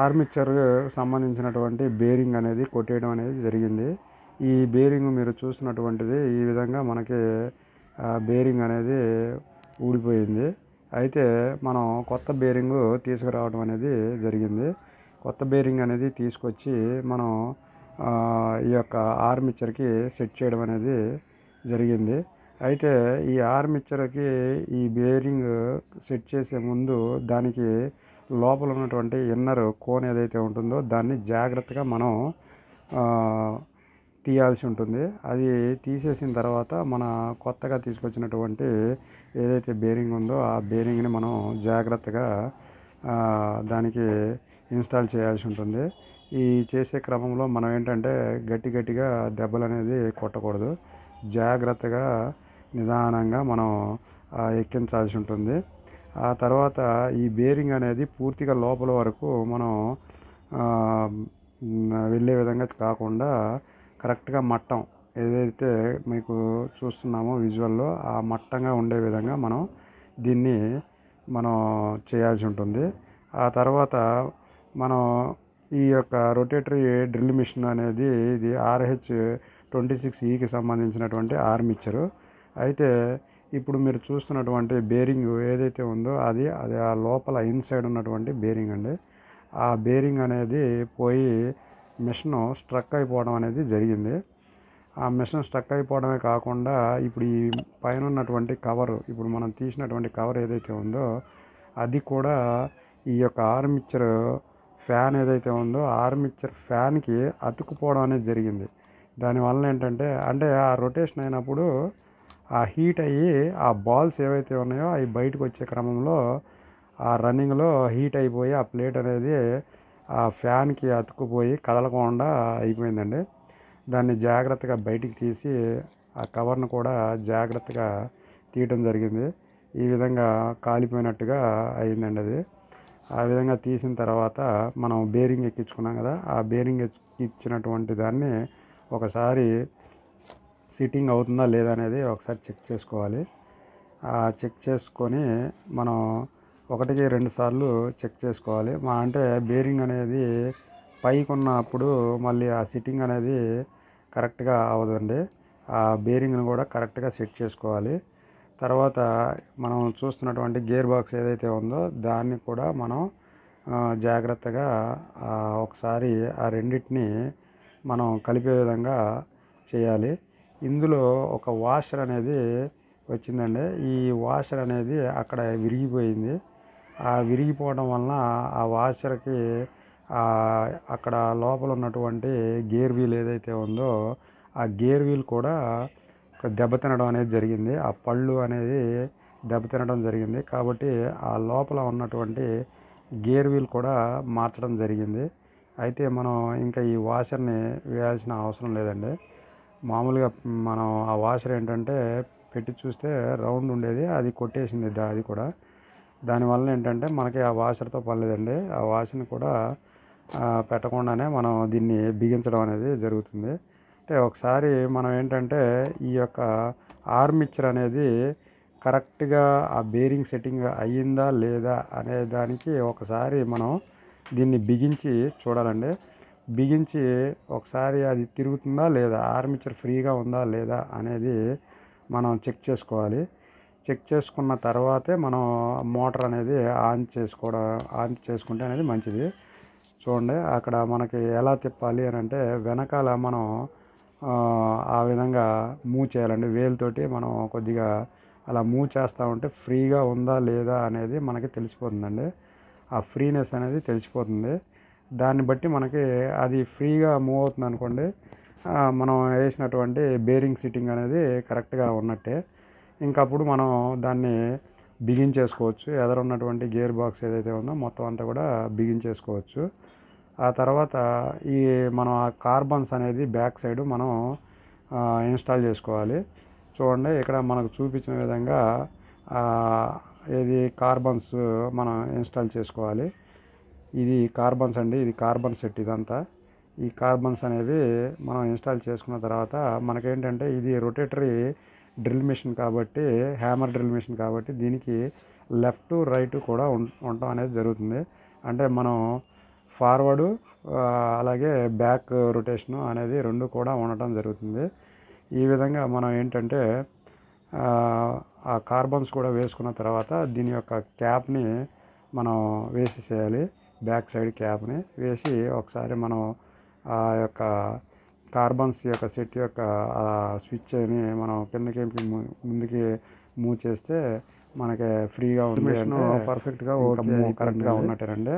Armature సంబంధించినటువంటి bearing అనేది కొట్టేయడం అనేది జరిగింది. ఈ బేరింగ్ మీరు చూస్తున్నటువంటిది ఈ విధంగా మనకి బేరింగ్ అనేది ఊడిపోయింది. అయితే మనం కొత్త బేరింగ్ తీసుకురావడం అనేది జరిగింది. కొత్త బేరింగ్ అనేది తీసుకొచ్చి మనం ఈ యొక్క ఆర్మిచర్కి సెట్ చేయడం అనేది జరిగింది. అయితే ఈ ఆర్మిచర్కి ఈ బేరింగ్ సెట్ చేసే ముందు దానికి లోపల ఉన్నటువంటి ఇన్నర్ కోన్ ఏదైతే ఉంటుందో దాన్ని జాగ్రత్తగా మనం తీయాల్సి ఉంటుంది. అది తీసేసిన తర్వాత మన కొత్తగా తీసుకొచ్చినటువంటి ఏదైతే బేరింగ్ ఉందో ఆ బేరింగ్ని మనం జాగ్రత్తగా దానికి ఇన్స్టాల్ చేయాల్సి ఉంటుంది. ఈ చేసే క్రమంలో మనం ఏంటంటే గట్టిగా దెబ్బలు అనేది కొట్టకూడదు. జాగ్రత్తగా నిదానంగా మనం ఎక్కించాల్సి ఉంటుంది. ఆ తర్వాత ఈ బేరింగ్ అనేది పూర్తిగా లోపల వరకు మనం వెళ్ళే విధంగా కాకుండా కరెక్ట్గా మట్టం ఏదైతే మీకు చూస్తున్నామో విజువల్లో ఆ మట్టంగా ఉండే విధంగా దీన్ని మనం చేయాల్సి ఉంటుంది. ఆ తర్వాత మనం ఈ యొక్క రొటేటరీ డ్రిల్ మిషన్ అనేది ఇది RH26E సంబంధించినటువంటి ఆర్మిచరు. అయితే ఇప్పుడు మీరు చూస్తున్నటువంటి బేరింగ్ ఏదైతే ఉందో అది ఆ లోపల ఇన్సైడ్ ఉన్నటువంటి బేరింగ్ అండి. ఆ బేరింగ్ అనేది పోయి మిషన్ స్ట్రక్ అయిపోవడం అనేది జరిగింది. ఆ మిషన్ స్ట్రక్ అయిపోవడమే కాకుండా ఇప్పుడు ఈ పైన ఉన్నటువంటి కవరు, ఇప్పుడు మనం తీసినటువంటి కవర్ ఏదైతే ఉందో అది కూడా ఈ యొక్క ఆర్మిచర్ ఫ్యాన్ ఏదైతే ఉందో ఆర్మిచర్ ఫ్యాన్కి అతుక్కుపోవడం అనేది జరిగింది. దానివల్ల ఏంటంటే ఆ రొటేషన్ అయినప్పుడు ఆ హీట్ అయ్యి ఆ బాల్స్ ఏవైతే ఉన్నాయో అవి బయటకు వచ్చే క్రమంలో ఆ రన్నింగ్లో హీట్ అయిపోయి ఆ ప్లేట్ అనేది ఆ ఫ్యాన్కి అతుక్కుపోయి కదలకుండా అయిపోయిందండి. దాన్ని జాగ్రత్తగా బయటికి తీసి ఆ కవర్ను కూడా జాగ్రత్తగా తీయటం జరిగింది. ఈ విధంగా కాలిపోయినట్టుగా అయిందండి అది. ఆ విధంగా తీసిన తర్వాత మనం బేరింగ్ ఎక్కించుకున్నాం కదా, ఆ బేరింగ్ ఎక్కించినటువంటి దాన్ని ఒకసారి సిట్టింగ్ అవుతుందా లేదా అనేది ఒకసారి చెక్ చేసుకోవాలి. చెక్ చేసుకొని మనం 1-2 సార్లు చెక్ చేసుకోవాలి. అంటే బేరింగ్ అనేది పైకి ఉన్నప్పుడు మళ్ళీ ఆ సిట్టింగ్ అనేది కరెక్ట్గా అవ్వదండి. ఆ బేరింగ్ను కూడా కరెక్ట్గా సెట్ చేసుకోవాలి. తర్వాత మనం చూస్తున్నటువంటి గేర్ బాక్స్ ఏదైతే ఉందో దాన్ని కూడా మనం జాగ్రత్తగా ఒకసారి ఆ రెండింటిని మనం కలిపే విధంగా చేయాలి. ఇందులో ఒక వాషర్ అనేది వచ్చిందండి. ఈ వాషర్ అనేది అక్కడ విరిగిపోయింది. ఆ విరిగిపోవడం వలన ఆ వాషర్కి అక్కడ లోపల ఉన్నటువంటి గేర్ వీల్ ఏదైతే ఉందో ఆ గేర్ వీల్ కూడా దెబ్బతినడం అనేది జరిగింది. ఆ పళ్ళు అనేది దెబ్బతినడం జరిగింది. కాబట్టి ఆ లోపల ఉన్నటువంటి గేర్ వీల్ కూడా మార్చడం జరిగింది. అయితే మనం ఇంకా ఈ వాషర్ని వేయాల్సిన అవసరం లేదండి. మామూలుగా మనం ఆ వాషర్ ఏంటంటే పెట్టి చూస్తే రౌండ్ ఉండేది, అది కొట్టేసింది అది కూడా. దానివల్ల ఏంటంటే మనకి ఆ వాషర్తో పని లేదండి. ఆ వాషర్ని కూడా పెట్టకుండానే మనం దీన్ని బిగించడం అనేది జరుగుతుంది. అంటే ఒకసారి మనం ఏంటంటే ఈ యొక్క ఆర్మిచర్ అనేది కరెక్ట్గా ఆ బేరింగ్ సెట్టింగ్ అయ్యిందా లేదా అనే దానికి ఒకసారి మనం దీన్ని బిగించి చూడాలండి. బిగించి ఒకసారి అది తిరుగుతుందా లేదా, ఆర్మిచర్ ఫ్రీగా ఉందా లేదా అనేది మనం చెక్ చేసుకోవాలి. చెక్ చేసుకున్న తర్వాతే మనం మోటార్ అనేది ఆన్ చేసుకుంటే అనేది మంచిది. చూడండి అక్కడ మనకి ఎలా తిప్పాలి అని అంటే వెనకాల మనం ఆ విధంగా మూవ్ చేయాలండి. వేలుతోటి మనం కొద్దిగా అలా మూవ్ చేస్తూ ఉంటే ఫ్రీగా ఉందా లేదా అనేది మనకి తెలిసిపోతుందండి. ఆ ఫ్రీనెస్ అనేది తెలిసిపోతుంది. దాన్ని బట్టి మనకి అది ఫ్రీగా మూవ్ అవుతుంది అనుకోండి, మనం వేసినటువంటి బేరింగ్ సిట్టింగ్ అనేది కరెక్ట్గా ఉన్నట్టే. ఇంకప్పుడు మనం దాన్ని బిగించేసుకోవచ్చు. ఎదురున్నటువంటి గేర్ బాక్స్ ఏదైతే ఉందో మొత్తం అంతా కూడా బిగించేసుకోవచ్చు. ఆ తర్వాత మనం ఆ కార్బన్స్ అనేది బ్యాక్ సైడ్ మనం ఇన్స్టాల్ చేసుకోవాలి. చూడండి ఇక్కడ మనకు చూపించిన విధంగా కార్బన్స్ మనం ఇన్స్టాల్ చేసుకోవాలి. ఇది కార్బన్స్ అండి, ఇది కార్బన్ సెట్ ఇదంతా. ఈ కార్బన్స్ అనేవి మనం ఇన్స్టాల్ చేసుకున్న తర్వాత మనకేంటంటే ఇది రొటేటరీ డ్రిల్ మిషన్ కాబట్టి, హ్యామర్ డ్రిల్ మిషన్ కాబట్టి దీనికి లెఫ్ట్ రైట్ కూడా ఉండటం అనేది జరుగుతుంది. అంటే మనం ఫార్వర్డు అలాగే బ్యాక్ రొటేషను అనేది రెండు కూడా ఉండటం జరుగుతుంది. ఈ విధంగా మనం ఏంటంటే ఆ కార్బన్స్ కూడా వేసుకున్న తర్వాత దీని యొక్క క్యాప్ని మనం వేసేసేయాలి. బ్యాక్ సైడ్ క్యాప్ని వేసి ఒకసారి మనం ఆ యొక్క కార్బన్స్ యొక్క సెట్ యొక్క స్విచ్ని మనం కిందకి ముందుకి మూవ్ చేస్తే మనకి ఫ్రీగా ఉంది. పర్ఫెక్ట్గా ఓకే కరెక్ట్గా ఉన్నట్టేనండి.